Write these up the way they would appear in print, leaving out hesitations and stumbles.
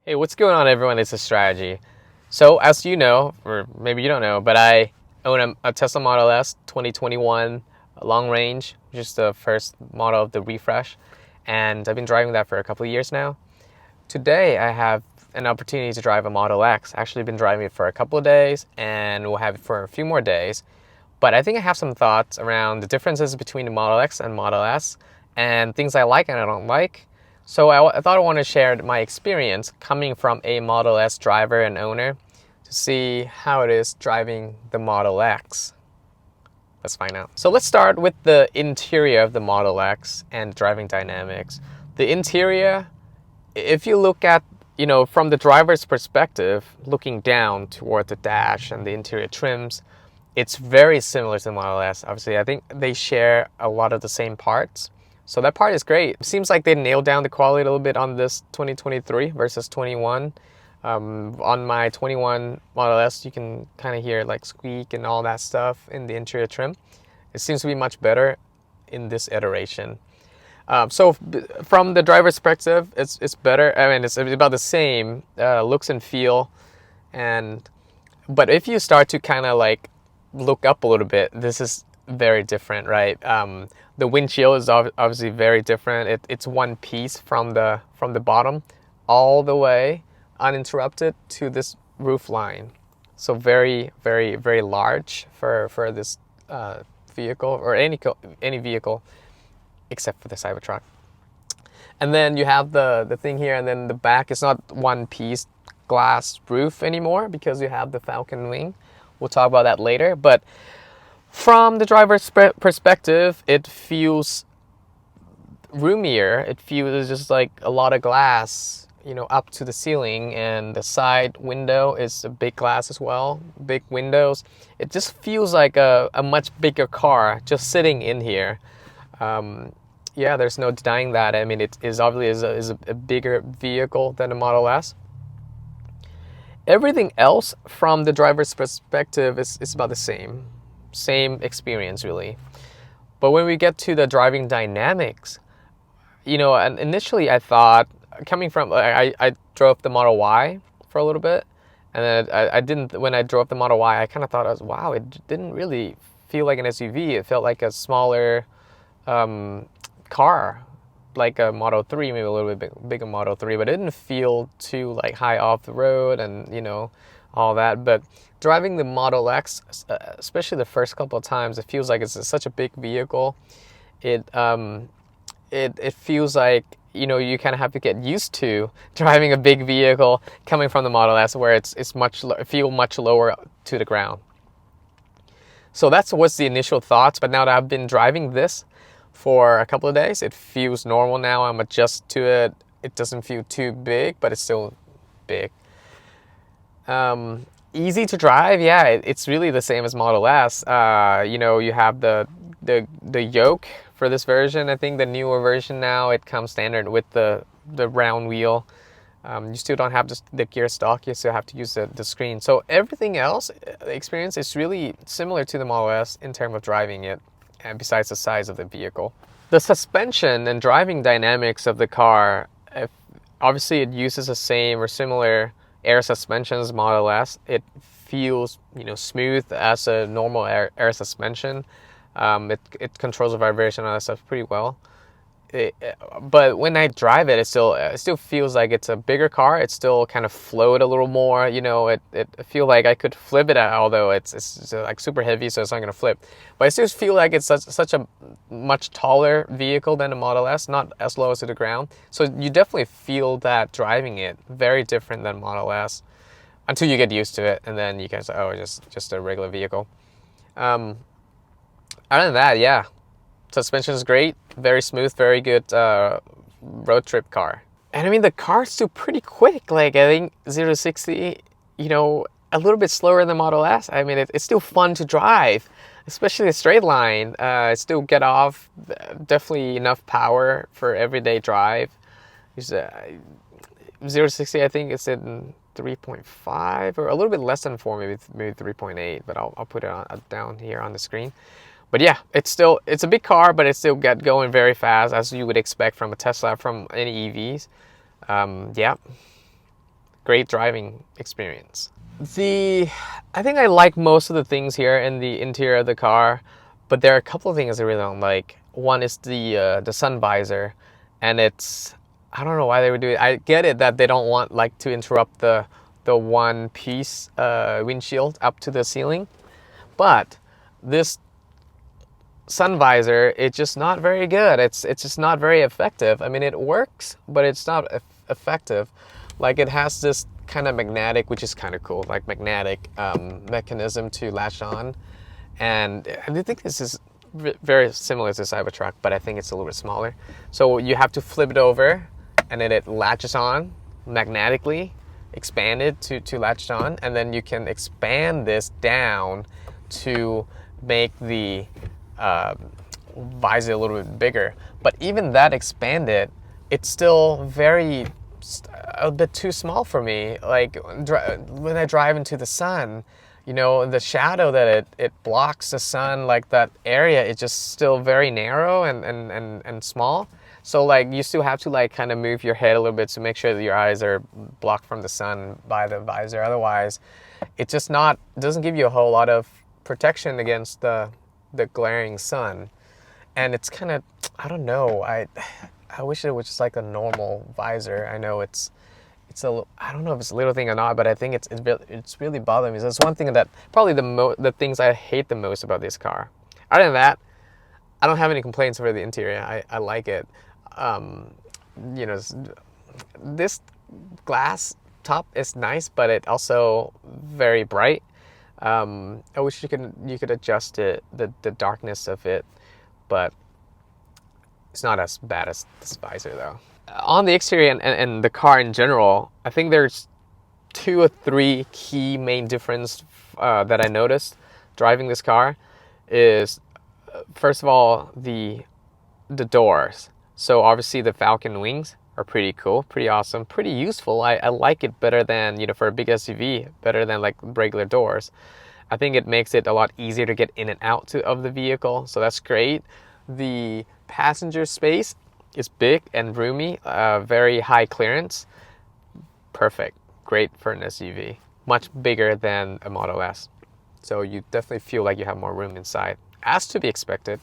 Hey, what's going on, everyone? It's a strategy. So, as you know, or maybe you don't know, but I own a Tesla Model S 2021 long range, which is the first model of the refresh, and I've been driving that for a couple of years now. Today, I have an opportunity to drive a Model X. Actually, been driving it for a couple of days, and we'll have it for a few more days. But I think I have some thoughts around the differences between the Model X and Model S, and things I like and I don't like. So I thought I want to share my experience coming from a Model S driver and owner to see how it is driving the Model X. Let's find out. So let's start with the interior of the Model X and driving dynamics. The interior, if you look at, from the driver's perspective, looking down toward the dash and the interior trims, it's very similar to the Model S. Obviously, I think they share a lot of the same parts. So that part is great. It seems like they nailed down the quality a little bit on this 2023 versus 21. On my 21 Model S, you can kind of hear like squeak and all that stuff in the interior trim. It seems to be much better in this iteration. From the driver's perspective, it's better. I mean, it's about the same looks and feel. But if you start to kind of like look up a little bit, this is very different, right? The windshield is obviously very different. It's one piece from the bottom all the way uninterrupted to this roof line. So very, very, very large for this vehicle, or any vehicle except for the Cybertruck. And then you have the thing here, and then the back is not one piece glass roof anymore because you have the Falcon wing. We'll talk about that later, but from the driver's perspective, it feels roomier. It feels just like a lot of glass, up to the ceiling, and the side window is a big glass as well, big windows. It just feels like a much bigger car just sitting in here. Yeah, there's no denying that. I mean, it is obviously is a bigger vehicle than a Model S. Everything else from the driver's perspective is about the same experience, really. But when we get to the driving dynamics, and initially I thought, coming from, I drove the Model Y for a little bit, and then I didn't, when I drove the Model Y, I kind of thought, wow, it didn't really feel like an SUV. It felt like a smaller car, like a Model 3, maybe a little bit bigger Model 3, but it didn't feel too like high off the road and, all that. But driving the Model X, especially the first couple of times, it feels like it's such a big vehicle. It feels like, you kind of have to get used to driving a big vehicle coming from the Model S, where it's feel much lower to the ground. So that's what's the initial thoughts. But now that I've been driving this for a couple of days, it feels normal now. I'm adjusted to it. It doesn't feel too big, but it's still big. Easy to drive, yeah. It's really the same as Model S. You have the yoke for this version. I think the newer version now, it comes standard with the round wheel. You still don't have the gear stock. You still have to use the screen. So everything else, the experience is really similar to the Model S in terms of driving it, and besides the size of the vehicle. The suspension and driving dynamics of the car, obviously it uses the same or similar air suspension as Model S. It feels, smooth as a normal air suspension. It controls the vibration and all that stuff pretty well. But when I drive it, it still feels like it's a bigger car. It still kind of float a little more. It feel like I could flip it, although it's like super heavy, so it's not gonna flip. But I still feel like it's such a much taller vehicle than a Model S, not as low as to the ground. So you definitely feel that driving it. Very different than Model S, until you get used to it, and then you can say, oh, just a regular vehicle. Other than that, yeah. Suspension is great, very smooth, very good road trip car. And I mean, the car's still pretty quick. Like, I think 0 to 60, a little bit slower than Model S. I mean, it's still fun to drive, especially a straight line. Still get off, definitely enough power for everyday drive. 0 to 60, I think it's in 3.5 or a little bit less than 4, maybe 3.8, but I'll put it down here on the screen. But yeah, it's a big car, but it still got going very fast, as you would expect from a Tesla, from any EVs. Yeah. great driving experience. I think I like most of the things here in the interior of the car, but there are a couple of things I really don't like. One is the sun visor, and I don't know why they would do it. I get it that they don't want like to interrupt the one piece windshield up to the ceiling, but this sun visor, it's just not very good. It's just not very effective. I mean, it works, but it's not effective. Like, it has this kind of magnetic, which is kind of cool, like magnetic mechanism to latch on. And I think this is very similar to the Cybertruck, but I think it's a little bit smaller. So you have to flip it over, and then it latches on magnetically, expanded to latch on, and then you can expand this down to make the visor a little bit bigger. But even that expanded, it's still a bit too small for me. Like, when I drive into the sun, you know, the shadow that it blocks the sun, like that area is just still very narrow and small. So like, you still have to like kind of move your head a little bit to make sure that your eyes are blocked from the sun by the visor. Otherwise, it doesn't give you a whole lot of protection against the glaring sun. And it's kind of, I don't know, I wish it was just like a normal visor. I know I don't know if it's a little thing or not, but I think it's really bothering me. So that's one thing that probably the things I hate the most about this car. Other than that, I don't have any complaints over the interior. I like it. You know, this glass top is nice, but it also very bright. I wish you could adjust the darkness of it, but it's not as bad as this visor though. On the exterior and the car in general, I think there's 2 or 3 key main difference that I noticed driving this car. Is first of all the doors. So obviously the Falcon wings are pretty cool, pretty awesome, pretty useful. I like it better than, you know, for a big SUV, better than like regular doors. I think it makes it a lot easier to get in and out of the vehicle, so that's great. The passenger space is big and roomy, very high clearance. Perfect, great for an SUV. Much bigger than a Model S. So you definitely feel like you have more room inside, as to be expected.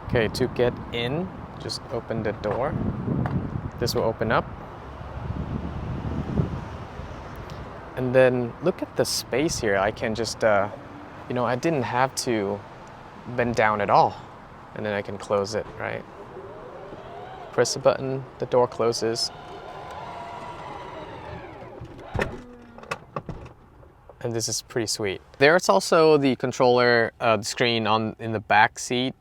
Okay, to get in, just open the door. This will open up. And then look at the space here. I can just, you know, I didn't have to bend down at all. And then I can close it, right? Press the button, the door closes. And this is pretty sweet. There's also the controller screen in the back seat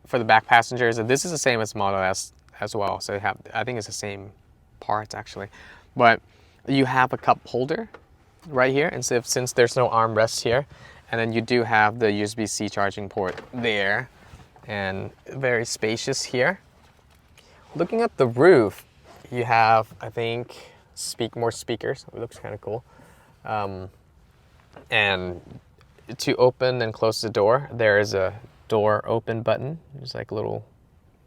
for the back passengers. And this is the same as Model S as well. So I think it's the same parts actually. But you have a cup holder right here, and so since there's no armrest here, and then you do have the USB-C charging port there, and very spacious here. Looking at the roof, you have, I think, more speakers. It looks kind of cool. And to open and close the door, there is a door open button. There's like little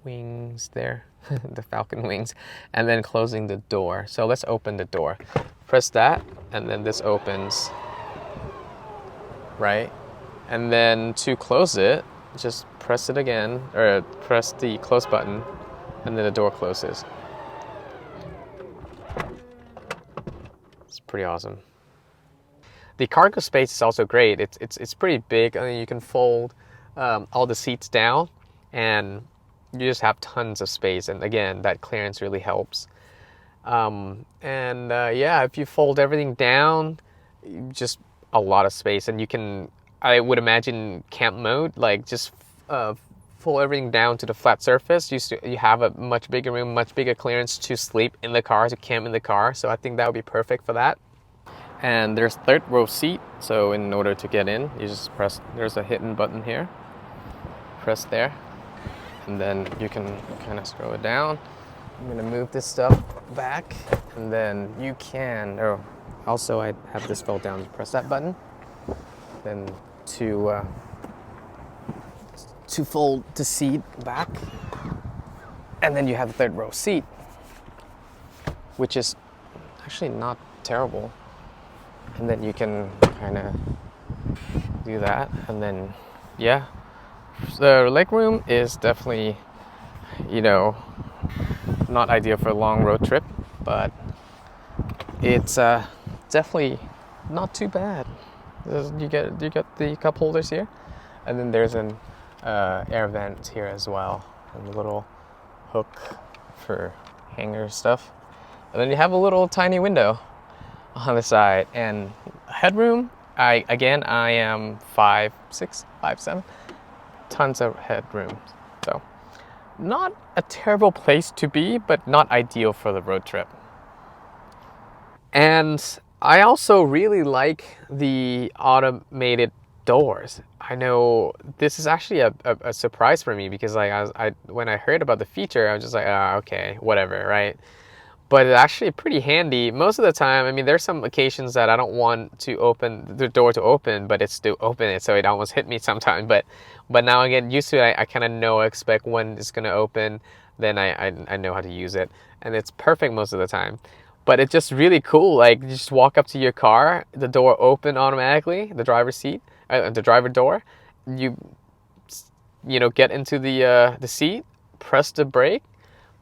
wings there, the Falcon wings, and then closing the door. So let's open the door. Press that, and then this opens, right? And then to close it, just press it again, or press the close button, and then the door closes. It's pretty awesome. The cargo space is also great. It's pretty big. I mean, you can fold all the seats down, and you just have tons of space. And again, that clearance really helps. Yeah, if you fold everything down, just a lot of space. And you can, I would imagine, camp mode, like just fold everything down to the flat surface. You have a much bigger room, much bigger clearance to sleep in the car, to camp in the car. So I think that would be perfect for that. And there's third row seat. So in order to get in, you just press, there's a hidden button here. Press there. And then you can kind of scroll it down. I'm gonna move this stuff back, and then you can, also I have this fold down, press that button. Then to fold the seat back. And then you have the third row seat, which is, actually not terrible. And then you can kind of do that, and then yeah, the legroom is definitely, you know, not ideal for a long road trip, but it's definitely not too bad. You get the cup holders here, and then there's an air vent here as well, and a little hook for hanger stuff, and then you have a little tiny window on the side, and headroom. I am 5'6", 5'7", tons of headroom, so not a terrible place to be, but not ideal for the road trip. And I also really like the automated doors. I know this is actually a surprise for me, because like when I heard about the feature, I was just like, okay, whatever, right? But it's actually pretty handy most of the time. I mean, there's some occasions that I don't want to open the door to open, but it's to open it, so it almost hit me sometime. But now I get used to it. I kind of expect when it's gonna open. Then I know how to use it, and it's perfect most of the time. But it's just really cool. Like, you just walk up to your car, the door open automatically, the driver's seat, the driver door. You get into the seat, press the brake,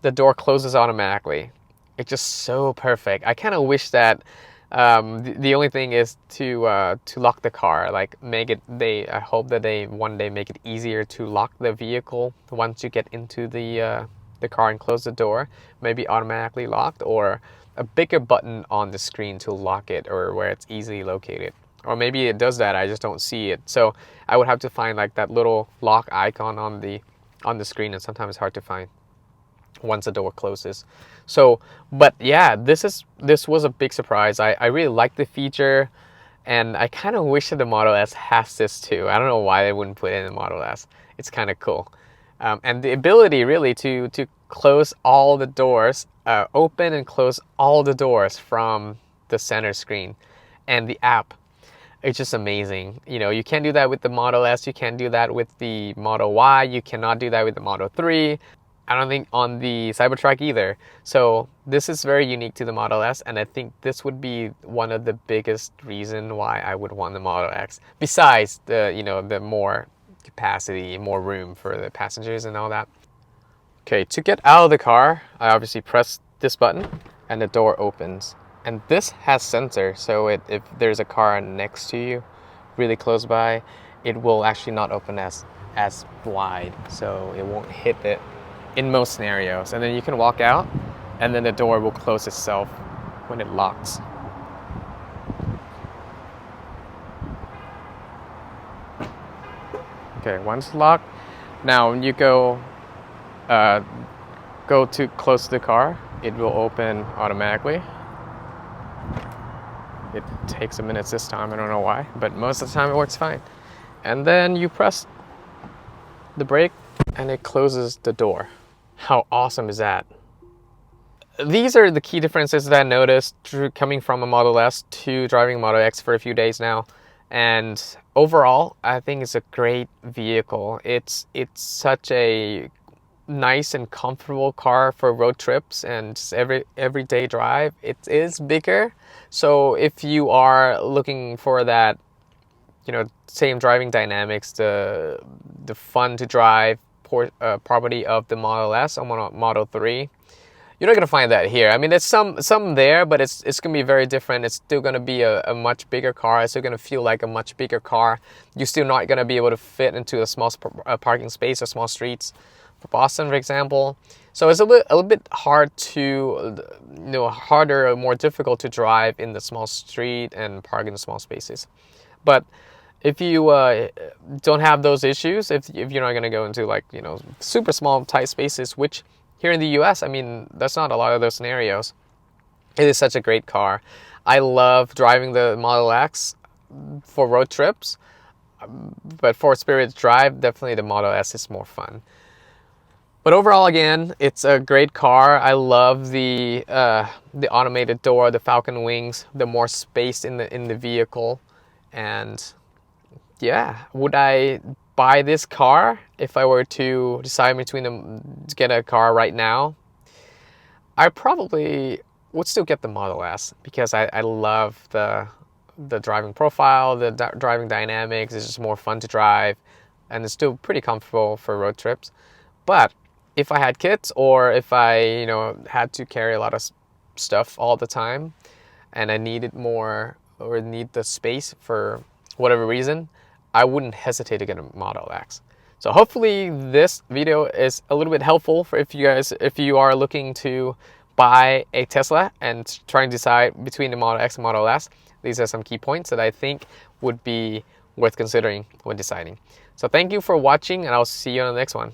the door closes automatically. It's just so perfect. I kind of wish that the only thing is to lock the car. Like, I hope that they one day make it easier to lock the vehicle once you get into the car and close the door. Maybe automatically locked, or a bigger button on the screen to lock it, or where it's easily located. Or maybe it does that, I just don't see it. So I would have to find like that little lock icon on the screen, and sometimes it's hard to find once the door closes. So, but yeah, this was a big surprise. I really like the feature, and I kind of wish that the Model S has this too. I don't know why they wouldn't put it in the Model S. It's kind of cool. And the ability really to close all the doors, open and close all the doors from the center screen, and the app. It's just amazing. You can't do that with the Model S. You can't do that with the Model Y. You cannot do that with the Model 3. I don't think on the Cybertruck either. So this is very unique to the Model S, and I think this would be one of the biggest reason why I would want the Model X. Besides the more capacity, more room for the passengers and all that. Okay, to get out of the car, I obviously press this button and the door opens. And this has sensor, so if there's a car next to you, really close by, it will actually not open as wide, so it won't hit it in most scenarios. And then you can walk out, and then the door will close itself when it locks. Okay, once locked, now when you go to close the car, it will open automatically. It takes a minute this time, I don't know why, but most of the time it works fine. And then you press the brake and it closes the door. How awesome is that? These are the key differences that I noticed coming from a Model S to driving a Model X for a few days now. And overall, I think it's a great vehicle. It's such a nice and comfortable car for road trips and just everyday drive. It is bigger, so if you are looking for that, same driving dynamics, the fun to drive property of the Model S or Model 3, you're not gonna find that here. I mean, there's some there, but it's gonna be very different. It's still gonna be a much bigger car. It's still gonna feel like a much bigger car. You're still not gonna be able to fit into a small parking space or small streets for Boston, for example. So it's a little bit hard harder or more difficult to drive in the small street and park in the small spaces. But if you don't have those issues, if you're not going to go into super small tight spaces, which here in the US, I mean, that's not a lot of those scenarios. It is such a great car. I love driving the Model X for road trips, but for spirited drive, definitely the Model S is more fun. But overall, again, it's a great car. I love the automated door, the Falcon wings, the more space in the vehicle, and yeah, would I buy this car if I were to decide between them to get a car right now? I probably would still get the Model S because I love the driving profile, the driving dynamics. It's just more fun to drive, and it's still pretty comfortable for road trips. But if I had kids, or if I, had to carry a lot of stuff all the time, and I needed more, or need the space for whatever reason, I wouldn't hesitate to get a Model X. So hopefully this video is a little bit helpful for if you are looking to buy a Tesla and trying to decide between the Model X and Model S. These are some key points that I think would be worth considering when deciding. So thank you for watching, and I'll see you on the next one.